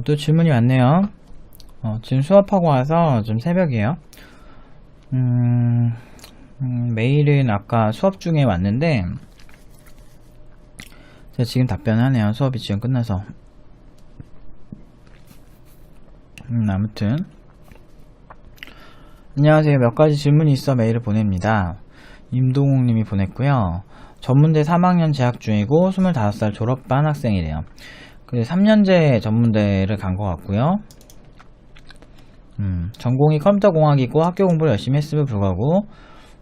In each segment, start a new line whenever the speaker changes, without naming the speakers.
또 질문이 왔네요. 지금 수업하고 와서 좀 새벽이에요. 메일은 아까 수업 중에 왔는데, 제가 지금 답변하네요. 수업이 지금 끝나서. 아무튼. 안녕하세요. 몇 가지 질문이 있어 메일을 보냅니다. 임동욱 님이 보냈고요. 전문대 3학년 재학 중이고 25살 졸업반 학생이래요. 3년제 전문대를 간 것 같고요. 전공이 컴퓨터공학이고 학교 공부를 열심히 했음에도 불구하고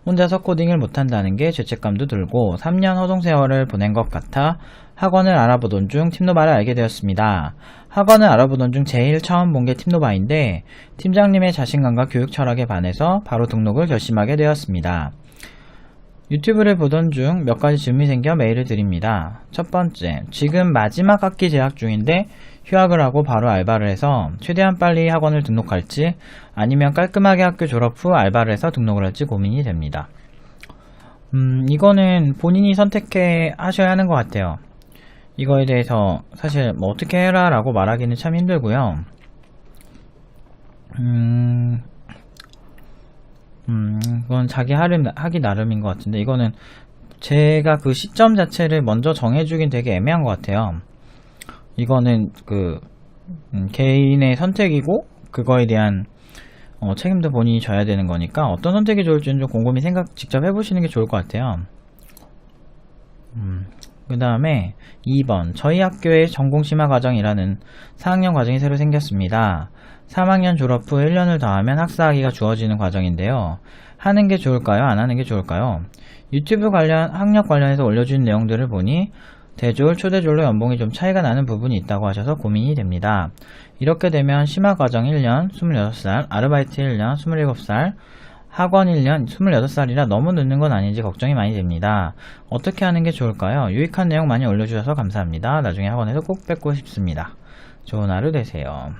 혼자서 코딩을 못한다는 게 죄책감도 들고 3년 허송세월을 보낸 것 같아 학원을 알아보던 중 팀노바를 알게 되었습니다. 학원을 알아보던 중 제일 처음 본 게 팀노바인데 팀장님의 자신감과 교육 철학에 반해서 바로 등록을 결심하게 되었습니다. 유튜브를 보던 중 몇 가지 질문이 생겨 메일을 드립니다. 첫 번째, 지금 마지막 학기 재학 중인데 휴학을 하고 바로 알바를 해서 최대한 빨리 학원을 등록할지 아니면 깔끔하게 학교 졸업 후 알바를 해서 등록을 할지 고민이 됩니다. 이거는 본인이 선택해 하셔야 하는 것 같아요. 이거에 대해서 사실 뭐 어떻게 해라 라고 말하기는 참 힘들고요. 그건 자기 하기 나름인 것 같은데, 이거는 제가 그 시점 자체를 먼저 정해주긴 되게 애매한 것 같아요. 이거는 개인의 선택이고, 그거에 대한 책임도 본인이 져야 되는 거니까, 어떤 선택이 좋을지는 좀 곰곰이 직접 해보시는 게 좋을 것 같아요. 그 다음에 2번, 저희 학교에 전공심화 과정이라는 4학년 과정이 새로 생겼습니다. 3학년 졸업 후 1년을 더하면 학사학위가 주어지는 과정인데요. 하는 게 좋을까요? 안 하는 게 좋을까요? 유튜브 학력 관련해서 올려준 내용들을 보니 대졸, 초대졸로 연봉이 좀 차이가 나는 부분이 있다고 하셔서 고민이 됩니다. 이렇게 되면 심화 과정 1년, 26살, 아르바이트 1년, 27살, 학원 1년, 26살이라 너무 늦는 건 아닌지 걱정이 많이 됩니다. 어떻게 하는 게 좋을까요? 유익한 내용 많이 올려주셔서 감사합니다. 나중에 학원에서 꼭 뵙고 싶습니다. 좋은 하루 되세요.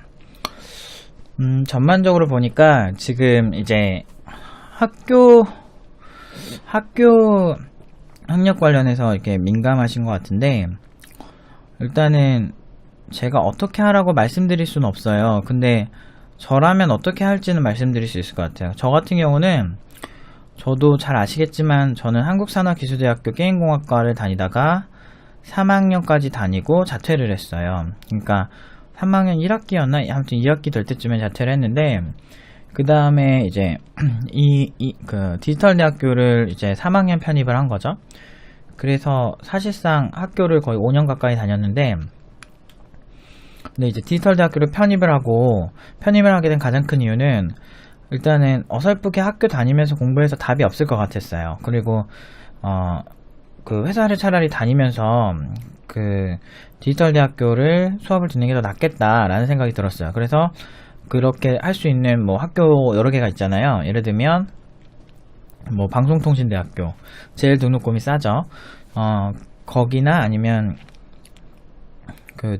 전반적으로 보니까 지금 이제 학교 학력 관련해서 이렇게 민감하신 것 같은데, 일단은 제가 어떻게 하라고 말씀드릴 수는 없어요. 근데 저라면 어떻게 할지는 말씀드릴 수 있을 것 같아요. 저 같은 경우는, 저도 잘 아시겠지만 저는 한국산업기술대학교 게임공학과를 다니다가 3학년까지 다니고 자퇴를 했어요. 그러니까 3학년 1학기였나? 아무튼 2학기 될 때쯤에 자퇴를 했는데, 그 다음에 이제 디지털 대학교를 이제 3학년 편입을 한 거죠. 그래서 사실상 학교를 거의 5년 가까이 다녔는데, 근데 이제 디지털 대학교를 편입을 하게 된 가장 큰 이유는, 일단은 어설프게 학교 다니면서 공부해서 답이 없을 것 같았어요. 그리고 회사를 차라리 다니면서 디지털 대학교를 수업을 듣는 게 더 낫겠다라는 생각이 들었어요. 그래서 그렇게 할 수 있는 학교 여러 개가 있잖아요. 예를 들면 방송통신대학교, 제일 등록금이 싸죠. 거기나 아니면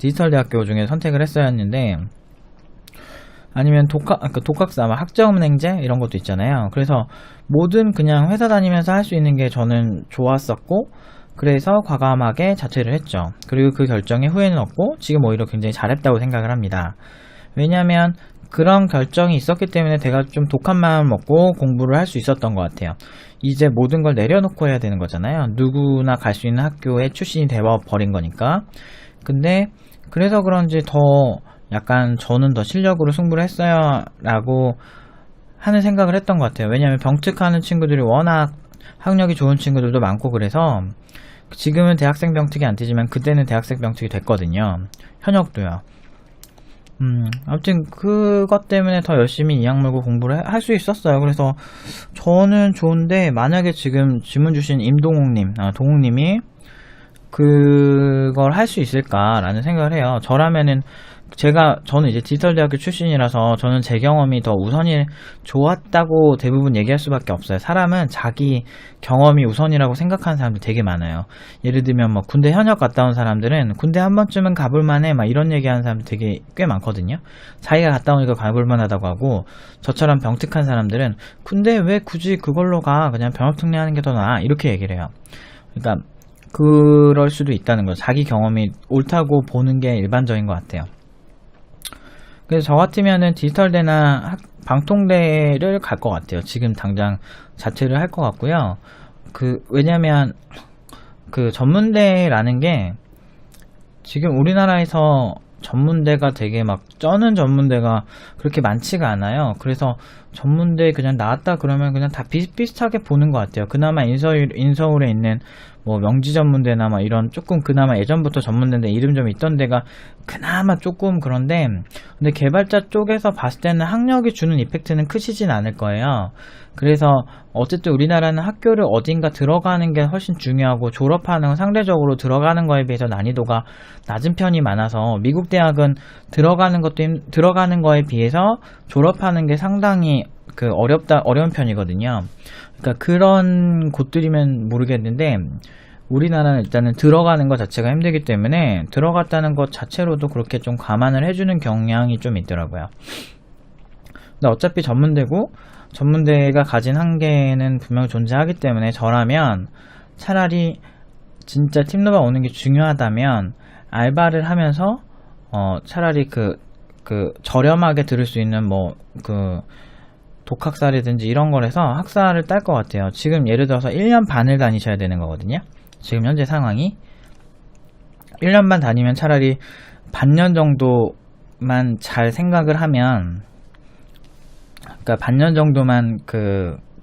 디지털 대학교 중에 선택을 했어야 했는데, 아니면 독학사, 학점은행제 이런 것도 있잖아요. 그래서 뭐든 그냥 회사 다니면서 할 수 있는 게 저는 좋았었고, 그래서 과감하게 자퇴를 했죠. 그리고 그 결정에 후회는 없고 지금 오히려 굉장히 잘했다고 생각을 합니다. 왜냐하면 그런 결정이 있었기 때문에 제가 좀 독한 마음 먹고 공부를 할 수 있었던 것 같아요. 이제 모든 걸 내려놓고 해야 되는 거잖아요. 누구나 갈 수 있는 학교의 출신이 되어버린 거니까. 근데 그래서 그런지 더 약간 저는 더 실력으로 승부를 했어요 라고 하는 생각을 했던 것 같아요. 왜냐하면 병특하는 친구들이 워낙 학력이 좋은 친구들도 많고, 그래서 지금은 대학생 병특이 안 뜨지만 그때는 대학생 병특이 됐거든요. 현역도요. 아무튼 그것 때문에 더 열심히 이악 물고 공부를 할 수 있었어요. 그래서 저는 좋은데, 만약에 지금 질문 주신 임동욱님, 동욱님이 그걸 할 수 있을까라는 생각을 해요. 저라면은 저는 이제 디지털 대학교 출신이라서 저는 제 경험이 더 우선이 좋았다고 대부분 얘기할 수밖에 없어요. 사람은 자기 경험이 우선이라고 생각하는 사람들 되게 많아요. 예를 들면 군대 현역 갔다 온 사람들은 군대 한 번쯤은 가볼만해 이런 얘기하는 사람들 되게 꽤 많거든요. 자기가 갔다 오니까 가볼만하다고 하고, 저처럼 병특한 사람들은 군대 왜 굳이 그걸로 가, 그냥 병역특례하는 게 더 나아, 이렇게 얘기를 해요. 그러니까 그럴 수도 있다는 거죠. 자기 경험이 옳다고 보는 게 일반적인 것 같아요. 그래서 저 같으면은 디지털대나 방통대를 갈 것 같아요. 지금 당장 자퇴를 할 것 같고요. 왜냐면 그 전문대라는 게 지금 우리나라에서 전문대가 되게 막 쩌는 전문대가 그렇게 많지가 않아요. 그래서 전문대 그냥 나왔다 그러면 그냥 다 비슷비슷하게 보는 것 같아요. 그나마 인서울에 있는 뭐 명지전문대나 막 이런 조금 그나마 예전부터 전문대인데 이름 좀 있던 데가 그나마 조금 그런데, 근데 개발자 쪽에서 봤을 때는 학력이 주는 이펙트는 크시진 않을 거예요. 그래서 어쨌든 우리나라는 학교를 어딘가 들어가는 게 훨씬 중요하고 졸업하는 건 상대적으로 들어가는 거에 비해서 난이도가 낮은 편이 많아서, 미국 대학은 들어가는 거에 비해서 졸업하는 게 상당히 어려운 편이거든요. 그러니까 그런 곳들이면 모르겠는데, 우리나라는 일단은 들어가는 것 자체가 힘들기 때문에 들어갔다는 것 자체로도 그렇게 좀 감안을 해주는 경향이 좀 있더라고요. 근데 어차피 전문대가 가진 한계는 분명히 존재하기 때문에, 저라면 차라리 진짜 팀노바 오는 게 중요하다면 알바를 하면서 차라리 저렴하게 들을 수 있는 독학사라든지 이런 걸 해서 학사를 딸 것 같아요. 지금 예를 들어서 1년 반을 다니셔야 되는 거거든요. 지금 현재 상황이 1년 반 다니면 차라리 반년 정도만 잘 생각을 하면, 그러니까 반년 정도만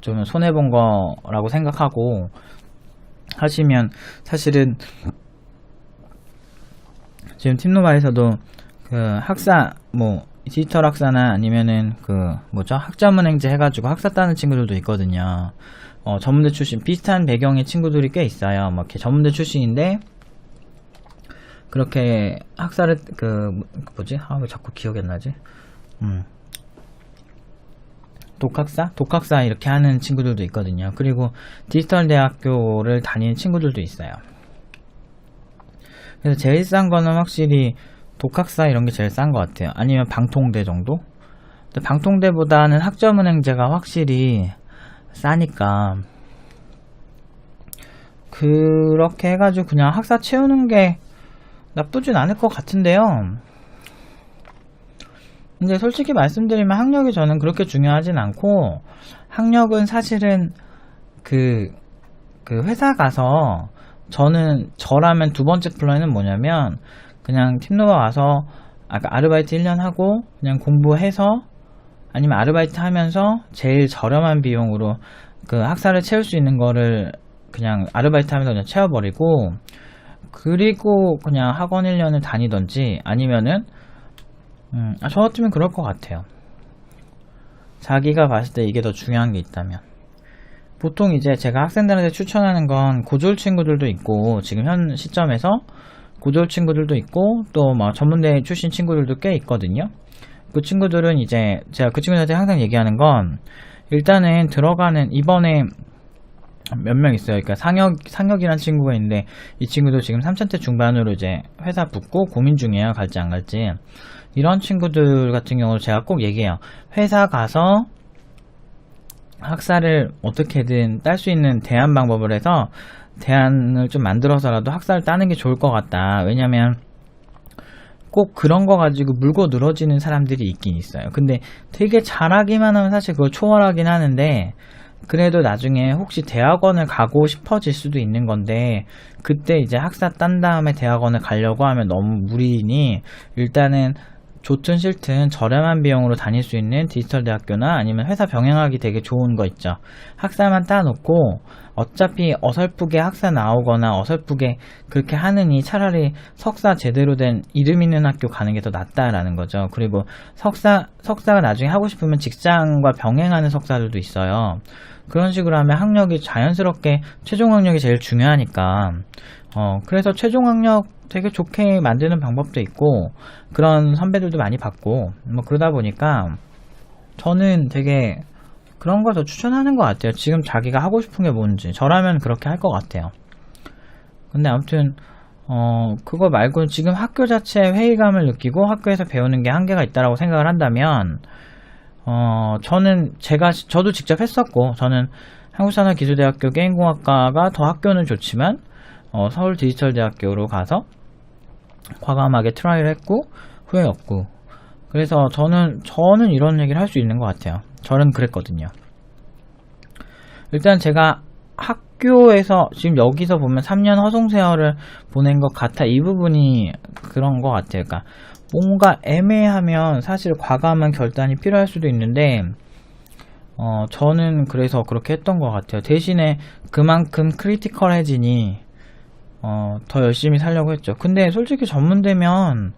좀 손해본 거라고 생각하고 하시면, 사실은 지금 팀노바에서도 학사 디지털 학사나 아니면은 학자문행제 해가지고 학사 따는 친구들도 있거든요. 전문대 출신 비슷한 배경의 친구들이 꽤 있어요. 이렇게 전문대 출신인데 그렇게 학사를 왜 자꾸 기억이 안 나지? 독학사 이렇게 하는 친구들도 있거든요. 그리고 디지털 대학교를 다니는 친구들도 있어요. 그래서 제일 싼 거는 확실히 독학사 이런 게 제일 싼 것 같아요. 아니면 방통대 정도? 근데 방통대보다는 학점은행제가 확실히 싸니까 그렇게 해가지고 그냥 학사 채우는 게 나쁘진 않을 것 같은데요. 근데 솔직히 말씀드리면 학력이 저는 그렇게 중요하진 않고, 학력은 사실은 회사 가서 저라면 두 번째 플랜은 뭐냐면, 그냥 팀노바 와서 아르바이트 1년 하고 그냥 공부해서, 아니면 아르바이트 하면서 제일 저렴한 비용으로 학사를 채울 수 있는 거를 그냥 아르바이트 하면서 그냥 채워버리고, 그리고 그냥 학원 1년을 다니던지, 아니면은 저 같으면 그럴 것 같아요. 자기가 봤을 때 이게 더 중요한 게 있다면. 보통 이제 제가 학생들한테 추천하는 건 고졸 친구들도 있고, 지금 현 시점에서 고졸 친구들도 있고, 또 전문대 출신 친구들도 꽤 있거든요. 그 친구들은 이제 제가 그 친구들한테 항상 얘기하는 건, 일단은 이번에 몇 명 있어요. 그러니까 상혁이란 친구가 있는데, 이 친구도 지금 3차대 중반으로 이제 회사 붙고 고민 중이에요. 갈지 안 갈지. 이런 친구들 같은 경우는 제가 꼭 얘기해요. 회사 가서 학사를 어떻게든 딸 수 있는 대안 방법을 해서 대안을 좀 만들어서라도 학사를 따는 게 좋을 것 같다. 왜냐면 꼭 그런 거 가지고 물고 늘어지는 사람들이 있긴 있어요. 근데 되게 잘하기만 하면 사실 그걸 초월하긴 하는데, 그래도 나중에 혹시 대학원을 가고 싶어질 수도 있는 건데, 그때 이제 학사 딴 다음에 대학원을 가려고 하면 너무 무리니, 일단은 좋든 싫든 저렴한 비용으로 다닐 수 있는 디지털 대학교나 아니면 회사 병행하기 되게 좋은 거 있죠. 학사만 따놓고 어차피 어설프게 학사 나오거나 어설프게 그렇게 하느니 차라리 석사 제대로 된 이름 있는 학교 가는 게 더 낫다라는 거죠. 그리고 석사가 나중에 하고 싶으면 직장과 병행하는 석사들도 있어요. 그런 식으로 하면 학력이 자연스럽게, 최종 학력이 제일 중요하니까, 그래서 최종 학력 되게 좋게 만드는 방법도 있고, 그런 선배들도 많이 봤고, 그러다 보니까 저는 되게 그런 걸 더 추천하는 것 같아요. 지금 자기가 하고 싶은 게 뭔지. 저라면 그렇게 할 것 같아요. 근데 아무튼 그거 말고 지금 학교 자체에 회의감을 느끼고 학교에서 배우는 게 한계가 있다라고 생각을 한다면, 저도 직접 했었고, 저는 한국산업기술대학교 게임공학과가 더 학교는 좋지만, 서울 디지털대학교로 가서 과감하게 트라이를 했고, 후회였고, 그래서 저는 이런 얘기를 할 수 있는 것 같아요. 저는 그랬거든요. 일단 제가 학교에서 지금 여기서 보면 3년 허송세월을 보낸 것 같아. 이 부분이 그런 것 같아요. 그러니까 뭔가 애매하면 사실 과감한 결단이 필요할 수도 있는데 저는 그래서 그렇게 했던 것 같아요. 대신에 그만큼 크리티컬해지니 더 열심히 살려고 했죠. 근데 솔직히 전문대면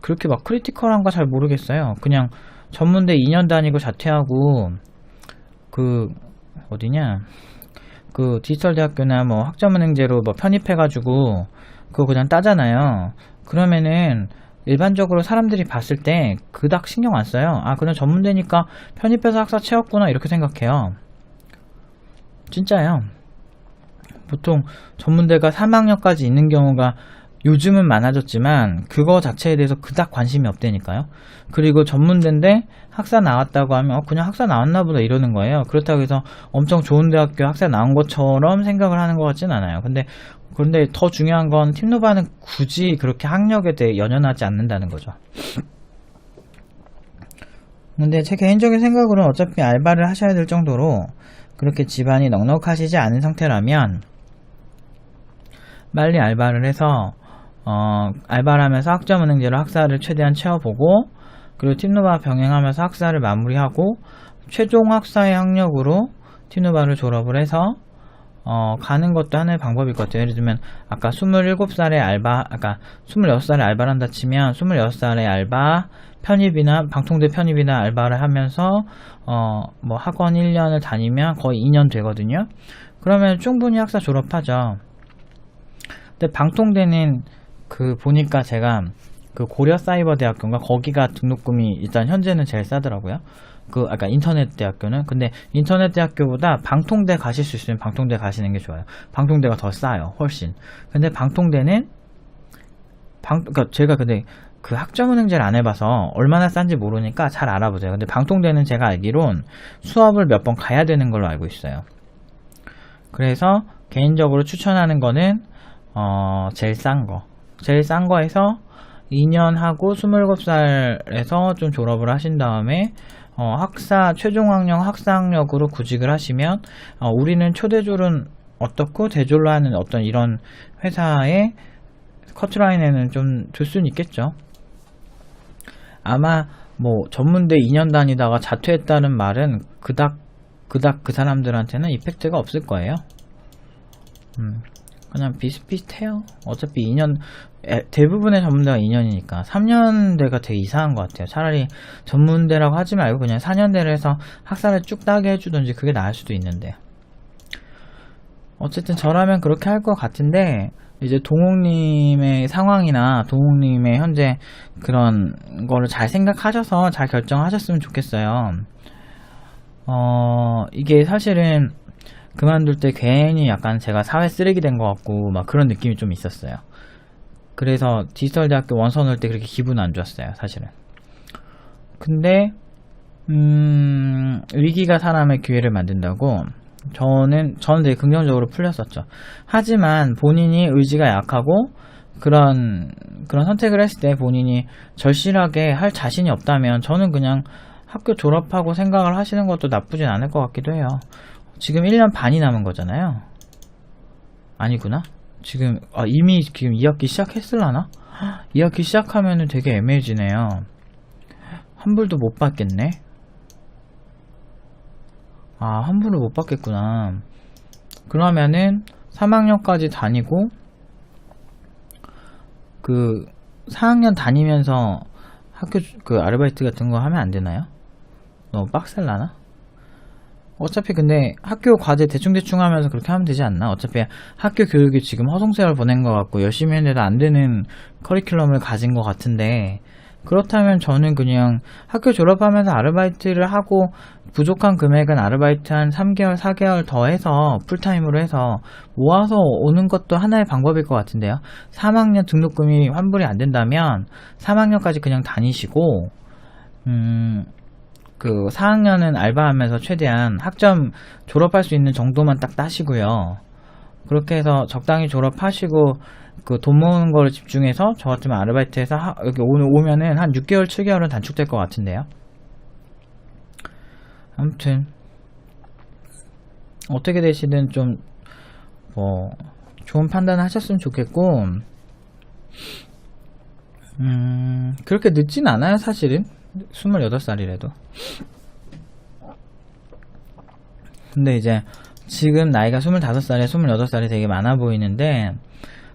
그렇게 막 크리티컬한가 잘 모르겠어요. 그냥 전문대 2년 다니고 자퇴하고 그 어디냐 그 디지털대학교나 뭐 학점은행제로 뭐 편입해가지고 그거 그냥 따잖아요. 그러면은 일반적으로 사람들이 봤을 때 그닥 신경 안 써요. 아 그냥 전문대니까 편입해서 학사 채웠구나 이렇게 생각해요. 진짜요. 보통 전문대가 3학년까지 있는 경우가 요즘은 많아졌지만 그거 자체에 대해서 그닥 관심이 없다니까요. 그리고 전문대인데 학사 나왔다고 하면 그냥 학사 나왔나 보다 이러는 거예요. 그렇다고 해서 엄청 좋은 대학교 학사 나온 것처럼 생각을 하는 것 같진 않아요. 그런데 더 중요한 건 팀노바는 굳이 그렇게 학력에 대해 연연하지 않는다는 거죠. 근데 제 개인적인 생각으로는 어차피 알바를 하셔야 될 정도로 그렇게 집안이 넉넉하시지 않은 상태라면 빨리 알바를 해서 알바를 하면서 학점은행제로 학사를 최대한 채워보고 그리고 팀노바 병행하면서 학사를 마무리하고 최종 학사의 학력으로 팀노바를 졸업을 해서 가는 것도 하나의 방법일 것 같아요. 예를 들면 아까 27살에 알바 아까 26살에 알바를 한다 치면 26살에 알바 편입이나 방통대 편입이나 알바를 하면서 뭐 학원 1년을 다니면 거의 2년 되거든요. 그러면 충분히 학사 졸업하죠. 근데 방통대는 보니까 제가 고려사이버대학교인가 거기가 등록금이 일단 현재는 제일 싸더라고요. 아까 인터넷 대학교는. 근데 인터넷 대학교보다 방통대 가실 수 있으면 방통대 가시는 게 좋아요. 방통대가 더 싸요. 훨씬. 근데 방통대는 그러니까 제가 근데 그 학점은행제를 안 해봐서 얼마나 싼지 모르니까 잘 알아보세요. 근데 방통대는 제가 알기론 수업을 몇 번 가야 되는 걸로 알고 있어요. 그래서 개인적으로 추천하는 거는 제일 싼 거에서 2년 하고 27살에서 좀 졸업을 하신 다음에 학사 최종 학력 학사 학력으로 구직을 하시면 우리는 초대졸은 어떻고 대졸로 하는 어떤 이런 회사의 커트라인에는 좀 줄 수는 있겠죠. 아마 뭐 전문대 2년 다니다가 자퇴했다는 말은 그닥 그 사람들한테는 이펙트가 없을 거예요. 그냥 비슷비슷해요. 어차피 2년 대부분의 전문대가 2년이니까 3년대가 되게 이상한 것 같아요. 차라리 전문대라고 하지 말고 그냥 4년대를 해서 학사를 쭉 따게 해주든지 그게 나을 수도 있는데 어쨌든 저라면 그렇게 할 것 같은데 이제 동욱님의 상황이나 동욱님의 현재 그런 거를 잘 생각하셔서 잘 결정하셨으면 좋겠어요. 이게 사실은 그만둘 때 괜히 약간 제가 사회 쓰레기 된 것 같고 막 그런 느낌이 좀 있었어요. 그래서 디지털대학교 원서 넣을 때 그렇게 기분 안 좋았어요, 사실은. 근데 위기가 사람의 기회를 만든다고 저는 되게 긍정적으로 풀렸었죠. 하지만 본인이 의지가 약하고 그런 선택을 했을 때 본인이 절실하게 할 자신이 없다면 저는 그냥 학교 졸업하고 생각을 하시는 것도 나쁘진 않을 것 같기도 해요. 지금 1년 반이 남은 거잖아요. 아니구나. 이미 지금 2학기 시작했을라나? 2학기 시작하면은 되게 애매해지네요. 환불도 못 받겠네. 환불을 못 받겠구나. 그러면은 3학년까지 다니고 4학년 다니면서 학교 아르바이트 같은 거 하면 안 되나요? 너무 빡셀라나? 어차피 근데 학교 과제 대충 하면서 그렇게 하면 되지 않나? 어차피 학교 교육이 지금 허송세월 보낸 것 같고 열심히 했는데도 안 되는 커리큘럼을 가진 것 같은데 그렇다면 저는 그냥 학교 졸업하면서 아르바이트를 하고 부족한 금액은 아르바이트 한 3개월, 4개월 더 해서 풀타임으로 해서 모아서 오는 것도 하나의 방법일 것 같은데요. 3학년 등록금이 환불이 안 된다면 3학년까지 그냥 다니시고 4학년은 알바하면서 최대한 학점 졸업할 수 있는 정도만 딱 따시고요. 그렇게 해서 적당히 졸업하시고 그 돈 모으는 거를 집중해서 저 같으면 아르바이트해서 여기 오면은 한 6개월 7개월은 단축될 것 같은데요. 아무튼 어떻게 되시든 좀 뭐 좋은 판단 하셨으면 좋겠고, 그렇게 늦진 않아요 사실은. 28살이라도. 근데 이제 지금 나이가 25살에 28살이 되게 많아 보이는데,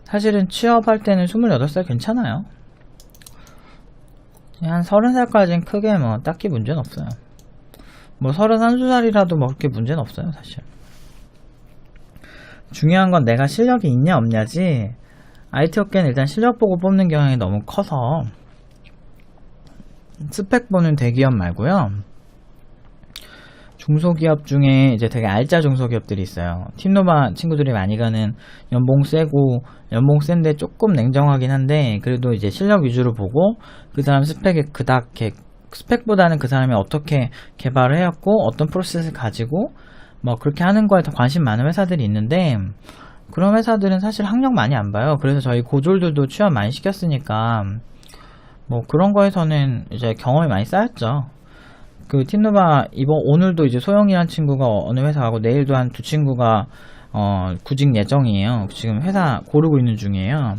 사실은 취업할 때는 28살 괜찮아요. 한 30살까지는 크게 뭐 딱히 문제는 없어요. 뭐 31살이라도 뭐 그렇게 문제는 없어요 사실. 중요한 건 내가 실력이 있냐 없냐지, IT 업계는 일단 실력 보고 뽑는 경향이 너무 커서 스펙 보는 대기업 말고요, 중소기업 중에 이제 되게 알짜 중소기업들이 있어요. 팀노바 친구들이 많이 가는 연봉 세고, 연봉 센데 조금 냉정하긴 한데 그래도 이제 실력 위주로 보고 그 사람 스펙에 그닥 스펙보다는 그 사람이 어떻게 개발을 해왔고 어떤 프로세스를 가지고 뭐 그렇게 하는 거에 더 관심 많은 회사들이 있는데, 그런 회사들은 사실 학력 많이 안 봐요. 그래서 저희 고졸들도 취업 많이 시켰으니까 뭐 그런 거에서는 이제 경험이 많이 쌓였죠. 그 팀노바 오늘도 이제 소영이란 친구가 어느 회사 가고 내일도 한 2친구가 구직 예정이에요. 지금 회사 고르고 있는 중이에요.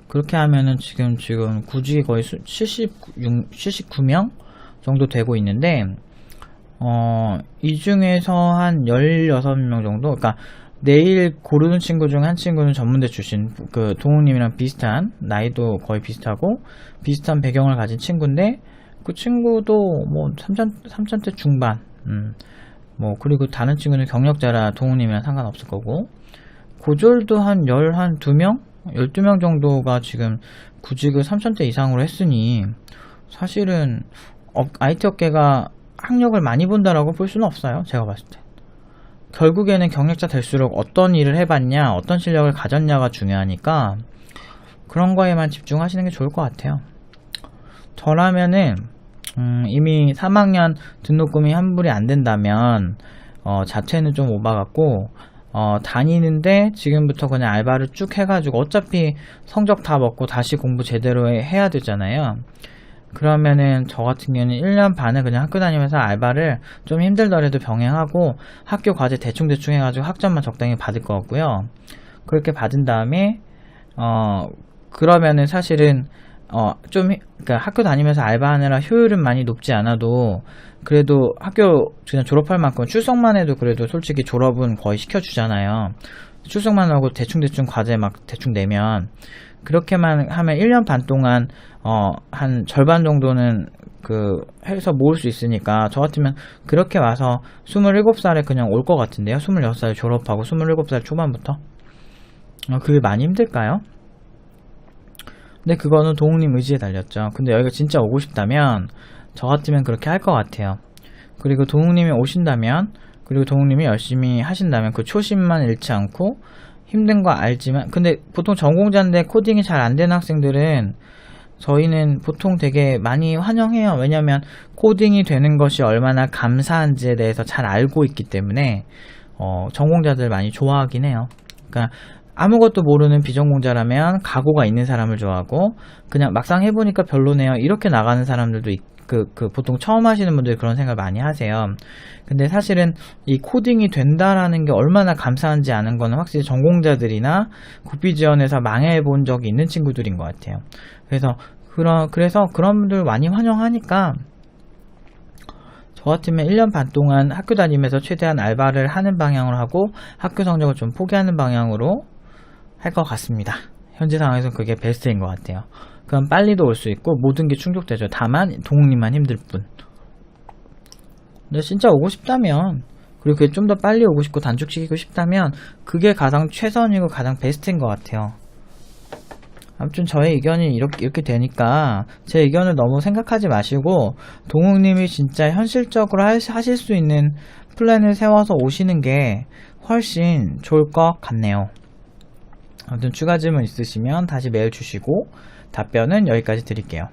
그렇게 하면은 지금 구직이 거의 79명 정도 되고 있는데, 이 중에서 한 16명 정도, 그러니까 내일 고르는 친구 중 한 친구는 전문대 출신, 그 동욱님이랑 비슷한, 나이도 거의 비슷하고 비슷한 배경을 가진 친구인데, 그 친구도 뭐 3천대 중반, 뭐 그리고 다른 친구는 경력자라 동욱님이랑 상관없을 거고, 고졸도 한 12명? 12명 정도가 지금 구직을 3천대 이상으로 했으니, 사실은 IT 업계가 학력을 많이 본다라고 볼 수는 없어요. 제가 봤을 때 결국에는 경력자 될수록 어떤 일을 해봤냐, 어떤 실력을 가졌냐가 중요하니까 그런 거에만 집중하시는 게 좋을 것 같아요. 저라면은 이미 3학년 등록금이 환불이 안 된다면 자퇴는 좀 오바 같고, 다니는데 지금부터 그냥 알바를 쭉 해가지고 어차피 성적 다 먹고 다시 공부 제대로 해야 되잖아요. 그러면은 저 같은 경우는 1년 반을 그냥 학교 다니면서 알바를 좀 힘들더라도 병행하고 학교 과제 대충 해가지고 학점만 적당히 받을 것 같고요. 그렇게 받은 다음에 그러면은 사실은 그러니까 학교 다니면서 알바하느라 효율은 많이 높지 않아도 그래도 학교 그냥 졸업할 만큼 출석만 해도 그래도 솔직히 졸업은 거의 시켜주잖아요. 출석만 하고 대충 과제 막 대충 내면, 그렇게만 하면 1년 반 동안 한 절반 정도는 해서 모을 수 있으니까, 저 같으면 그렇게 와서 27살에 그냥 올 것 같은데요. 26살에 졸업하고 27살 초반부터. 그게 많이 힘들까요? 근데 그거는 동욱님 의지에 달렸죠. 근데 여기가 진짜 오고 싶다면 저 같으면 그렇게 할 것 같아요. 그리고 동욱님이 오신다면, 그리고 동욱님이 열심히 하신다면 그 초심만 잃지 않고, 힘든 거 알지만, 근데 보통 전공자인데 코딩이 잘 안 되는 학생들은 저희는 보통 되게 많이 환영해요. 왜냐면 코딩이 되는 것이 얼마나 감사한지에 대해서 잘 알고 있기 때문에 전공자들 많이 좋아하긴 해요. 그러니까 아무것도 모르는 비전공자라면 각오가 있는 사람을 좋아하고, 그냥 막상 해보니까 별로네요 이렇게 나가는 사람들도 보통 처음 하시는 분들이 그런 생각을 많이 하세요. 근데 사실은 이 코딩이 된다라는 게 얼마나 감사한지 아는 거는 확실히 전공자들이나 국비지원에서 망해본 적이 있는 친구들인 것 같아요. 그래서 그런 분들 많이 환영하니까, 저 같으면 1년 반 동안 학교 다니면서 최대한 알바를 하는 방향으로 하고 학교 성적을 좀 포기하는 방향으로 할 것 같습니다. 현재 상황에서는 그게 베스트인 것 같아요. 그럼 빨리도 올 수 있고 모든 게 충족되죠. 다만 동욱님만 힘들 뿐. 근데 진짜 오고 싶다면, 그리고 그게 좀 더 빨리 오고 싶고 단축시키고 싶다면 그게 가장 최선이고 가장 베스트인 것 같아요. 아무튼 저의 의견이 이렇게 되니까 제 의견을 너무 생각하지 마시고 동욱님이 진짜 현실적으로 하실 수 있는 플랜을 세워서 오시는 게 훨씬 좋을 것 같네요. 아무튼 추가 질문 있으시면 다시 메일 주시고 답변은 여기까지 드릴게요.